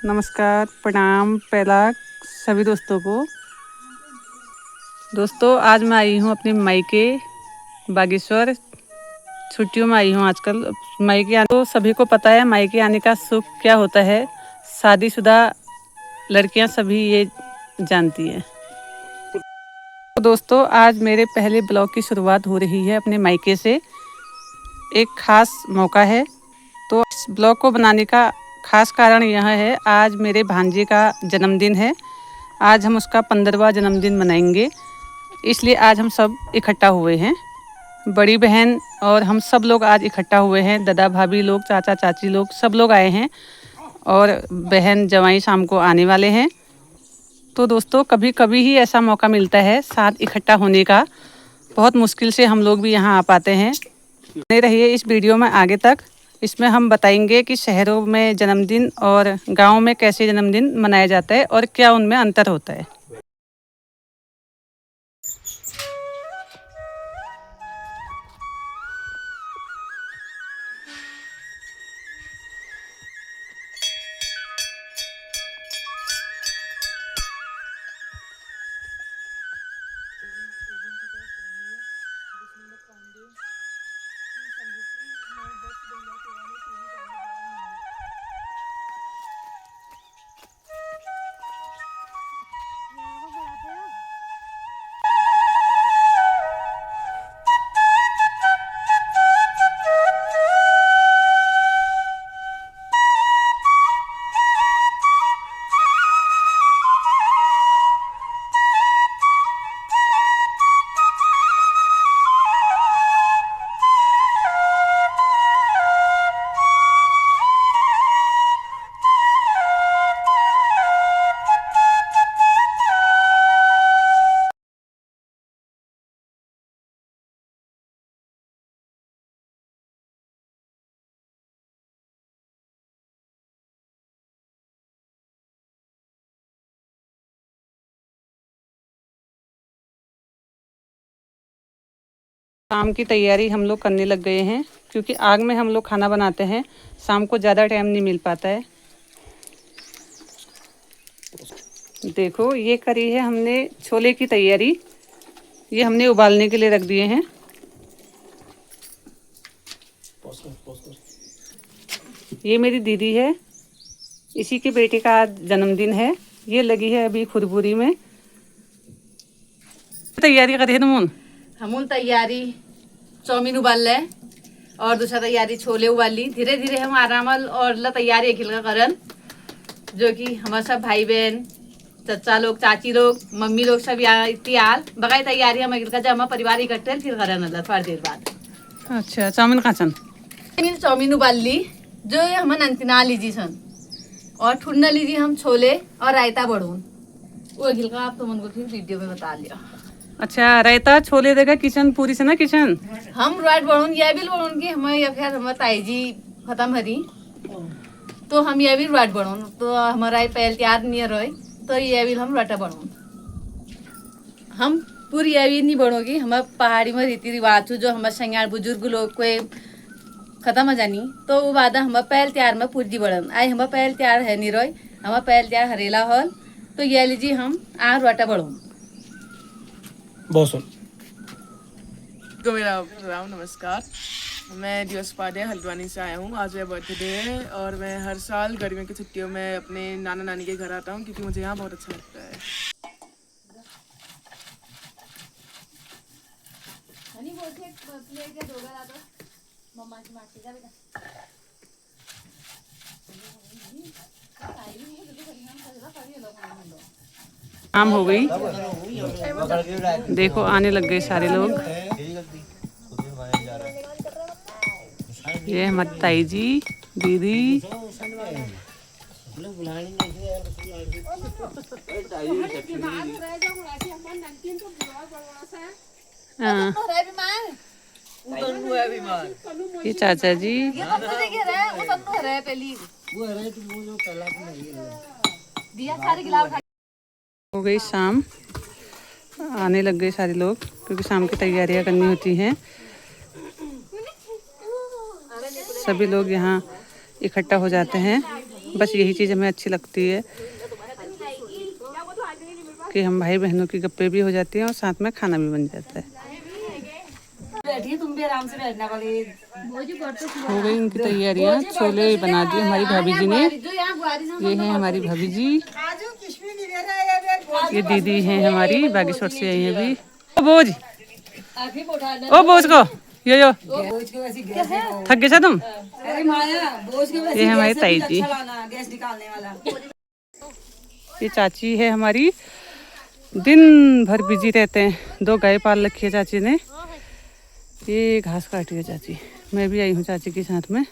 नमस्कार, प्रणाम पहला सभी दोस्तों को। दोस्तों आज मैं आई हूँ अपने मायके बागेश्वर। छुट्टियों में आई हूँ आजकल मायके आने। तो सभी को पता है मायके आने का सुख क्या होता है। शादीशुदा लड़कियाँ सभी ये जानती हैं। तो दोस्तों आज मेरे पहले ब्लॉग की शुरुआत हो रही है अपने मायके से। एक खास मौका है तो इस ब्लॉग को बनाने का खास कारण यह है, आज मेरे भांजे का जन्मदिन है। आज हम उसका 15वां जन्मदिन मनाएंगे, इसलिए आज हम सब इकट्ठा हुए हैं। बड़ी बहन और हम सब लोग आज इकट्ठा हुए हैं। दादा भाभी लोग, चाचा चाची लोग, सब लोग आए हैं और बहन जवाई शाम को आने वाले हैं। तो दोस्तों कभी कभी ही ऐसा मौका मिलता है साथ इकट्ठा होने का। बहुत मुश्किल से हम लोग भी यहाँ आ पाते हैं। बने रहिए इस वीडियो में आगे तक। इसमें हम बताएंगे कि शहरों में जन्मदिन और गाँव में कैसे जन्मदिन मनाया जाता है और क्या उनमें अंतर होता है। शाम की तैयारी हम लोग करने लग गए हैं, क्योंकि आग में हम लोग खाना बनाते हैं। शाम को ज़्यादा टाइम नहीं मिल पाता है। देखो ये करी है हमने छोले की तैयारी। ये हमने उबालने के लिए रख दिए हैं। ये मेरी दीदी है, इसी के बेटे का आज जन्मदिन है। ये लगी है अभी खुरबुरी में। तैयारी करी है तुम? हमून तैयारी चाउमीन उबाल ले और दूसरा तैयारी छोले उबाल ली। धीरे धीरे हम आरामल और ला तैयारी एक का करन, जो कि हमारे सब भाई बहन, चचा लोग, चाची लोग, मम्मी लोग सब यहाँ इतनी आल बगाई तैयारी हम एक जब हम परिवार इकट्ठे फिर करन अल्लाह थोड़ी देर बाद। अच्छा चाउमीन काचन चाउमीन उबाल ली जो हम अंतिना लीजिए सन, और ठुन्ना लीजिए हम छोले और रायता बढ़ून वो गिल का आप तो मन को फिर वीडियो में बता लिया। अच्छा रायता छोले देगा किचन पूरी से ना किचन हम राइट बढ़ून यह भी बढ़ून की हमें या फिर हमारे ताई जी खत्म हरी तो हम यह भी राइट बढ़ून तो हमारा पहल तैयार नहीं रहे तो यह भी हम राटा बढ़ून। हम पूरी यह भी नहीं बढ़ोगी। हमारे पहाड़ी में रीति रिवाज जो हमारे संज्ञान बुजुर्ग लोग को खत्म हो जानी तो वो बाद हमारे पहल तैयार में पूरी बढ़न। आई हमारा पहल तैयार है नहीं रही, हमारा पहल तैयार हरेला हल तो यह लीजिए हम आ राटा बढ़ून। को मेरा प्रणाम, नमस्कार। मैं दिवस पांडे हल्द्वानी से आया हूँ। आज मेरा बर्थडे है और मैं हर साल गर्मियों की छुट्टियों में अपने नाना नानी के घर आता हूँ क्योंकि मुझे यहाँ बहुत अच्छा लगता है। शाम हो गई, देखो आने लग गए सारे लोग। ये हमारी ताई जी, दीदी। हाँ ये चाचा जी। हो गई शाम, आने लग गए सारे लोग क्योंकि शाम की तैयारियां करनी होती हैं। सभी लोग यहाँ इकट्ठा हो जाते हैं। बस यही चीज़ हमें अच्छी लगती है कि हम भाई बहनों की गप्पे भी हो जाती हैं और साथ में खाना भी बन जाता है। बैठिए, तुम भी आराम से बैठना वाले। हो गई उनकी तैयारियां, छोले बना दिए हमारी भाभी जी ने। ये है हमारी भाभी जी, ये दीदी हैं हमारी बागेश्वर से आई है अभी। ओ बोझ, ओ बोझ को यो थक गए तुम। अरे माया, बोझ के वैसे ये हमारी गैस ताई भी जी, अच्छा लाना, गैस निकालने वाला। ये चाची है हमारी, दिन भर बिजी रहते हैं। 2 गाय पाल रखी है चाची ने। ये घास काटी है चाची, मैं भी आई हूँ चाची के साथ में।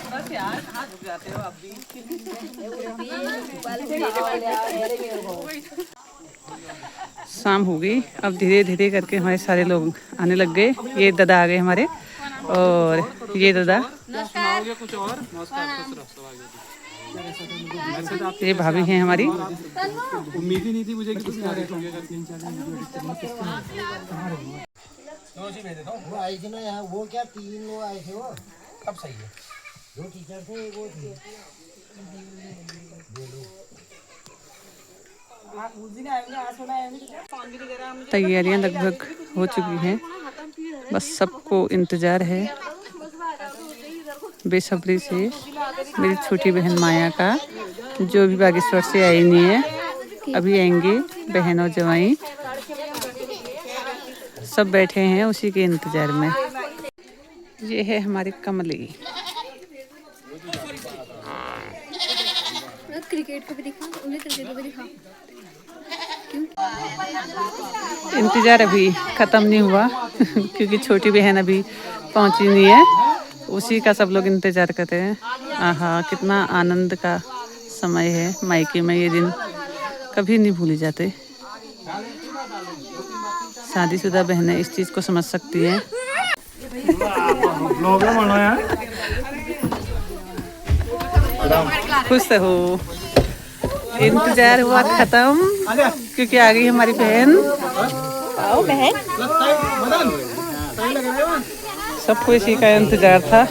बस यार, कहाँ झुक जाते हो आप भी। शाम हो गई, अब धीरे धीरे करके हमारे सारे लोग आने लग गए। ये दादा आ गए हमारे, और ये दादा, ये भाभी हैं हमारी। उम्मीद ही नहीं थी मुझे कि तुम आ रहे हो। वो आए थे ना यहाँ, वो क्या 3 लोग आए थे। वो अब सही है। 2 टीचर थे, वो थे। तैयारियां लगभग हो चुकी हैं, बस सबको इंतज़ार है बेसब्री से मेरी छोटी बहन माया का, जो भी बागेश्वर से आई नहीं है, अभी आएंगे। बहन और जवाई सब बैठे हैं उसी के इंतज़ार में। ये है हमारी कमली। क्रिकेट को भी दिखा, उन्हें क्रिकेट को भी दिखा। इंतज़ार अभी ख़त्म नहीं हुआ क्योंकि छोटी बहन अभी पहुंची नहीं है, उसी का सब लोग इंतज़ार करते हैं। आहा, कितना आनंद का समय है मायके में। ये दिन कभी नहीं भूले जाते। शादीशुदा बहनें इस चीज़ को समझ सकती हैं। खुश हो, इंतजार हुआ खत्म क्योंकि आ गई हमारी बहन। आओ बहन, सबको इसी का इंतजार था।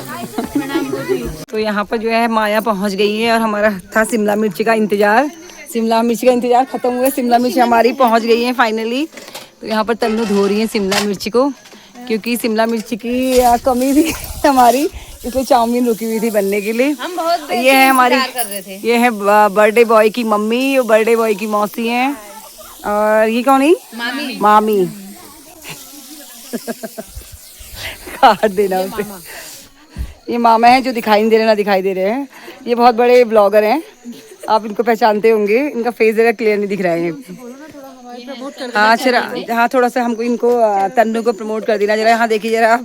तो यहाँ पर जो है माया पहुँच गई है और हमारा था शिमला मिर्च का इंतजार। शिमला मिर्च का इंतजार खत्म हुआ, शिमला मिर्च हमारी पहुँच गई है फाइनली। तो यहाँ पर तन्नू धो रही है शिमला मिर्च को, क्योंकि शिमला मिर्च की कमी थी हमारी, इसलिए चाउमीन रुकी हुई थी बनने के लिए। हम बहुत ये है हमारी, कर रहे थे। ये है बर्थडे बॉय की मम्मी और बर्थडे बॉय की मौसी हैं, और ये कौन है? मामी। मामी काट देना उसे। ये मामा है जो दिखाई नहीं दे रहे, ना दिखाई दे रहे हैं। ये बहुत बड़े ब्लॉगर हैं, आप इनको पहचानते होंगे। इनका फेस जरा क्लियर नहीं दिख रहा है। हाँ चला, हाँ थोड़ा सा हमको इनको तन्नू को प्रमोट कर देना जरा। यहाँ देखिए जरा,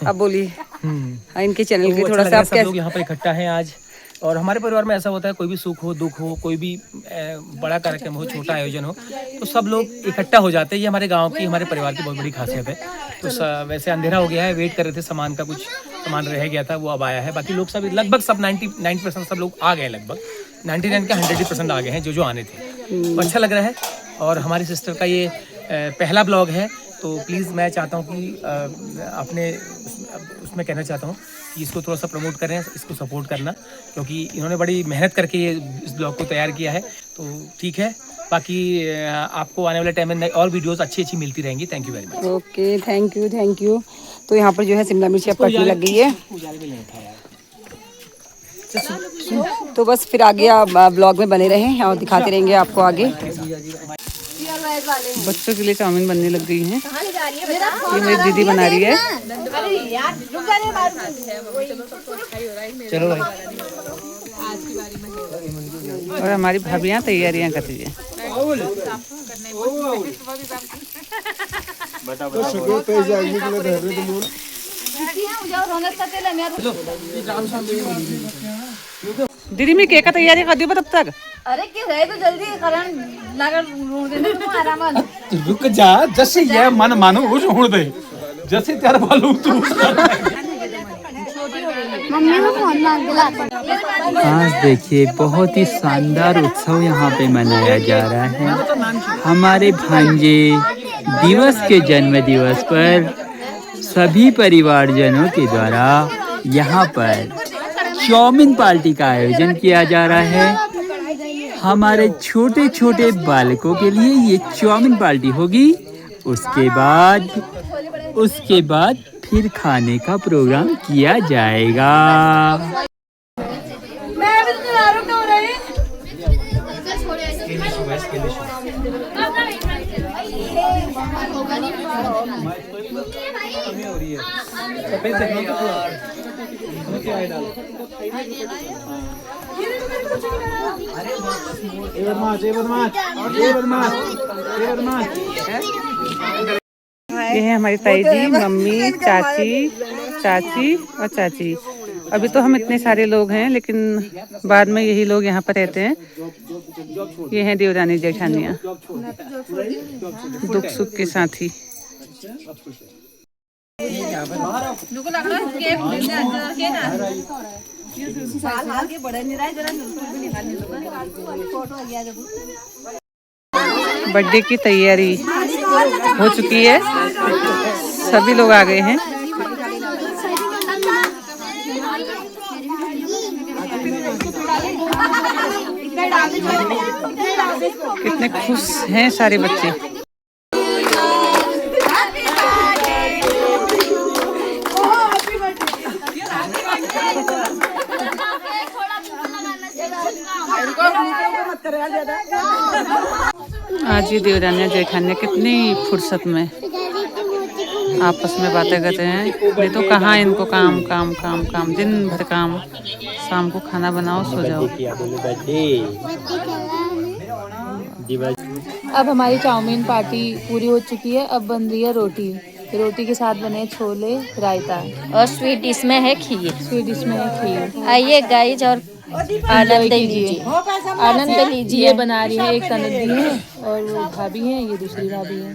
आप बोलिए। हाँ, इनके चैनल के थोड़ा सा आप सब लोग यहाँ पर इकट्ठा हैं आज। और हमारे परिवार में ऐसा होता है, कोई भी सुख हो, दुख हो, कोई भी बड़ा कार्यक्रम हो, छोटा आयोजन हो, तो सब लोग इकट्ठा हो जाते हैं। ये हमारे गांव की, हमारे परिवार की बहुत बड़ी खासियत है। तो वैसे अंधेरा हो गया है, वेट कर रहे थे सामान का, कुछ सामान रह गया था, वो अब आया है। बाकी लोग सब लगभग सब 99% सब लोग आ गए हैं, लगभग 99 का 100% आ गए हैं जो आने थे। तो अच्छा लग रहा है। और हमारी सिस्टर का ये पहला ब्लॉग है, तो प्लीज़ मैं चाहता हूँ कि अपने उसमें कहना चाहता हूँ कि इसको थोड़ा सा प्रमोट करें, इसको सपोर्ट करना, क्योंकि इन्होंने बड़ी मेहनत करके ये इस ब्लॉग को तैयार किया है। तो ठीक है, बाकी आपको आने वाले टाइम में और वीडियोस अच्छी मिलती रहेंगी। Thank you very much. Okay, thank you, thank you. तो यहाँ पर जो है शिमला मिर्च अब कटने लग गई है। तो बस फिर आगे आप ब्लॉग में बने रहें और दिखाते रहेंगे आपको आगे। बच्चों के लिए चाउमीन बनने लग गई है। ये मेरी दीदी बना रही है। चलो भाई। और हमारी भाभियाँ तैयारियां कर रही है। दीदी मैं केक का तैयारी कर दी तब तक। अरे क्यों है तो जल्दी कारण लगा ढूंढ देने तुम आराम। रुक जा, जैसे ये मन मानो वो छोड़ दे। जैसे तेरा मालूम तू मम्मी को फोन मांग दिला। आज देखिए बहुत ही शानदार उत्सव यहाँ पे मनाया जा रहा है। हमारे भांजे दिवस के जन्म दिवस पर सभी परिवारजनों के द्वारा यहाँ पर चाउमीन पार्टी का आयोजन किया जा रहा है। हमारे छोटे छोटे बालकों के लिए ये चाउमीन पार्टी होगी। उसके बाद फिर खाने का प्रोग्राम किया जाएगा। ये है हमारी ताई जी, मम्मी, चाची और चाची। अभी तो हम इतने सारे लोग हैं, लेकिन बाद में यही लोग यहाँ पर रहते हैं। ये हैं देवरानी जेठानियाँ, दुख सुख के साथी। बर्थडे की तैयारी हो चुकी है, सभी लोग आ गए हैं। कितने खुश हैं सारे बच्चे। आज ये देवरानिया जेठानिया कितनी फुर्सत में आपस में बातें करते हैं। नहीं तो कहाँ इनको काम काम काम काम, दिन भर काम। शाम को खाना बनाओ, सो जाओ। अब हमारी चाउमीन पार्टी पूरी हो चुकी है। अब बन रही है रोटी। रोटी के साथ बने छोले, रायता और स्वीट डिश में है खीर। स्वीट डिश में है खीर। आइए गाइज और आनंद लीजिए, आनंद लीजिए। ये बना रही है एक तनुजी है और वो भाभी है, ये दूसरी भाभी है।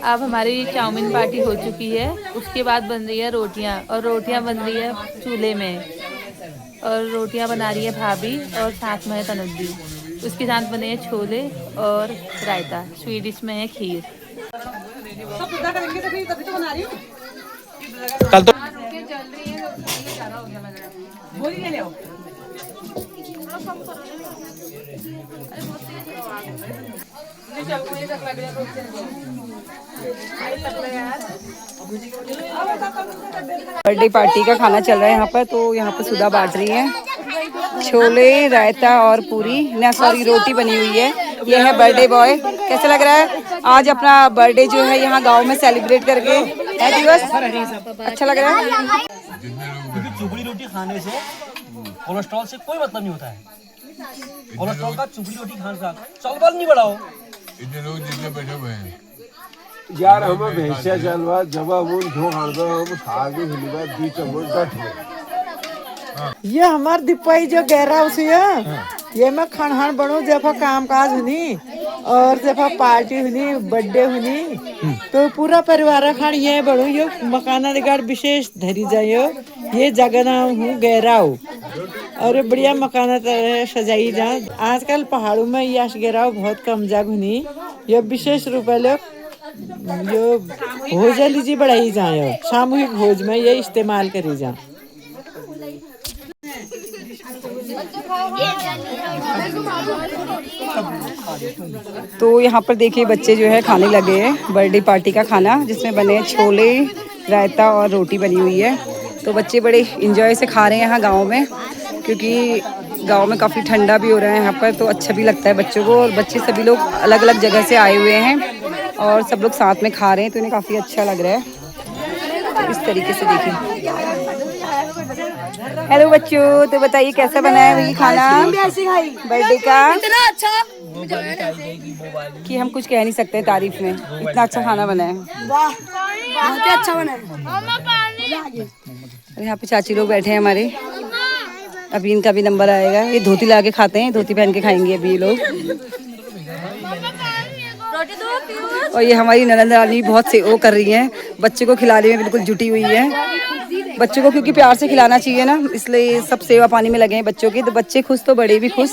अब हमारी चाउमीन पार्टी हो चुकी है। उसके बाद बन रही है रोटियां, और रोटियां बन रही है चूल्हे में, और रोटियां बना रही है भाभी और साथ में है तनुजी। उसके साथ बने हैं छोले और रायता। स्वीट डिश में है खीर। कल तो बर्थडे पार्टी का खाना चल रहा है यहाँ पर। तो यहाँ पर सुधा बांट रही है छोले, रायता और पूरी, ना सॉरी रोटी बनी हुई है। ये है बर्थडे बॉय। कैसा लग रहा है आज अपना बर्थडे जो है यहाँ गांव में सेलिब्रेट करके? है दिवस अच्छा लग रहा है? चुपड़ी रोटी खाने से कोलेस्ट्रॉल से कोई मतलब नहीं होता है। कोलेस्ट्रॉल का चुपड़ी रोटी खाने से चावल नहीं बढ़ाओ। इतने लोग जितने बैठे हुए हैं यार, हम भैंसिया चलवा जब वो झो खानदा हम खागे हिलवा दी चम्मच बैठ। ये हमार दिपाई जो गहरा उसे ये मैं खानहान बनो जब काम काज हुनी और जब पार्टी हुनी, बर्थडे हुनी, तो पूरा परिवार खान ये बड़ो। ये मकाना रिगार्ड विशेष धरी जायो। ये जगह नाम हूँ गहराव, और बढ़िया मकाना सजाई जा। आजकल पहाड़ों में यश गहराव बहुत कम जग हुनी। ये विशेष रूप लोग जो भोज लीजिए बढ़ाई जाए, सामूहिक भोज में ये इस्तेमाल करी जा। तो यहाँ पर देखिए बच्चे जो है खाने लगे हैं बर्थडे पार्टी का खाना, जिसमें बने छोले, रायता और रोटी बनी हुई है। तो बच्चे बड़े इंजॉय से खा रहे हैं यहाँ गांव में, क्योंकि गांव में काफ़ी ठंडा भी हो रहा है यहाँ पर, तो अच्छा भी लगता है बच्चों को। और बच्चे सभी लोग अलग अलग जगह से आए हुए हैं और सब लोग साथ में खा रहे हैं, तो इन्हें काफ़ी अच्छा लग रहा है। तो इस तरीके से देखिए। हेलो बच्चों, तो बताइए कैसा बना है वही खाना बर्थडे का? इतना अच्छा कि हम कुछ कह नहीं सकते तारीफ में। इतना अच्छा खाना बना है। वाह, बहुत ही अच्छा बना है। और यहाँ पे चाची लोग बैठे हैं हमारे। अभी इनका भी नंबर आएगा। ये धोती ला के खाते हैं, धोती पहन के खाएंगे अभी ये लोग। और ये हमारी ननद रानी बहुत से वो कर रही हैं, बच्चे को खिलाने में बिल्कुल जुटी हुई है। बच्चों को क्योंकि प्यार से खिलाना चाहिए ना, इसलिए सब सेवा पानी में लगे हैं बच्चों के। तो बच्चे खुश तो बड़े भी खुश।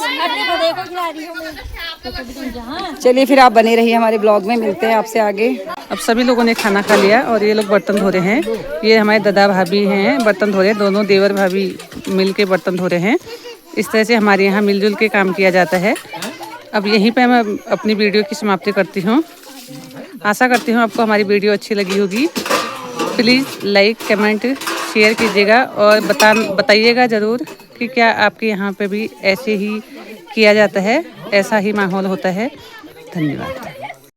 चलिए फिर आप बने रहिए हमारे ब्लॉग में, मिलते हैं आपसे आगे। अब सभी लोगों ने खाना खा लिया और ये लोग बर्तन धो रहे हैं। ये हमारे दादा भाभी हैं, बर्तन धो रहे हैं। दोनों देवर भाभी मिल के बर्तन धो रहे हैं। इस तरह से हमारे यहाँ मिलजुल के काम किया जाता है। अब यहीं पे मैं अपनी वीडियो की समाप्ति करती हूँ। आशा करती हूँ आपको हमारी वीडियो अच्छी लगी होगी। प्लीज़ लाइक कमेंट शेयर कीजिएगा और बताइएगा ज़रूर कि क्या आपके यहाँ पे भी ऐसे ही किया जाता है, ऐसा ही माहौल होता है। धन्यवाद।